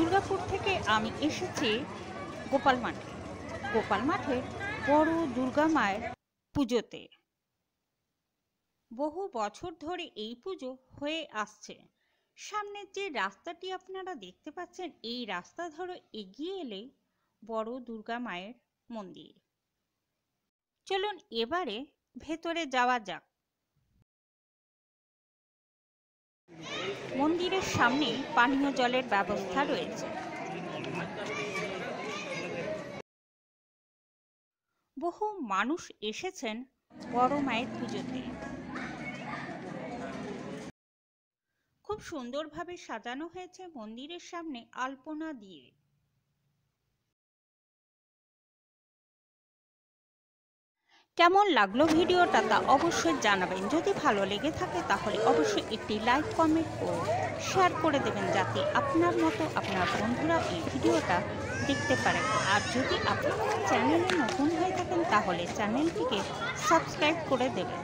দুর্গাপুর থেকে আমি এসেছি গোপাল মাঠে। গোপাল মাঠে বড় দুর্গা মায়ের পুজোতে। বহু বছর ধরে এই পুজো হয়ে আসছে। সামনের যে রাস্তাটি আপনারা দেখতে পাচ্ছেন, এই রাস্তা ধরে এগিয়ে এলেই বড় দুর্গা মায়ের মন্দির। চলুন এবারে ভেতরে যাওয়া যাক। মন্দিরের সামনে পানীয় জলের ব্যবস্থা রয়েছে। বহু মানুষ এসেছেন বড় মায়ের পুজোতে। খুব সুন্দরভাবে সাজানো হয়েছে মন্দিরের সামনে আলপনা দিয়ে। কেমন লাগলো ভিডিওটা তা অবশ্যই জানাবেন। যদি ভালো লেগে থাকে তাহলে অবশ্যই একটি লাইক, কমেন্ট ও শেয়ার করে দেবেন, যাতে আপনার মতো আপনার বন্ধুরা এই ভিডিওটা দেখতে পারে। আর যদি আপনি আমার চ্যানেলে নতুন হয়ে থাকেন তাহলে চ্যানেলটিকে সাবস্ক্রাইব করে দেবেন।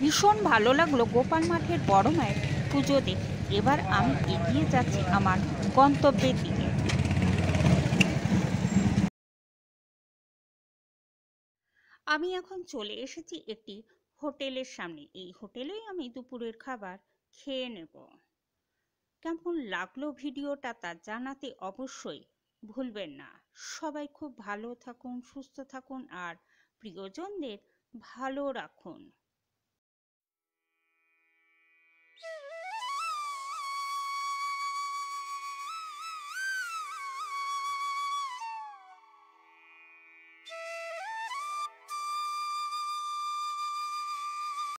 ভীষণ ভালো লাগলো গোপাল মাঠের বড় মায়ের পুজো দেখে। এবার আমি এগিয়ে যাচ্ছি আমার গন্তব্যের দিকে। আমি এখন চলে এসেছি একটি হোটেলের সামনে। এই হোটেলেই আমি দুপুরের খাবার খেয়ে নেব। কেমন লাগলো ভিডিওটা তা জানাতে অবশ্যই ভুলবেন না। সবাই খুব ভালো থাকুন, সুস্থ থাকুন আর প্রিয়জনদের ভালো রাখুন।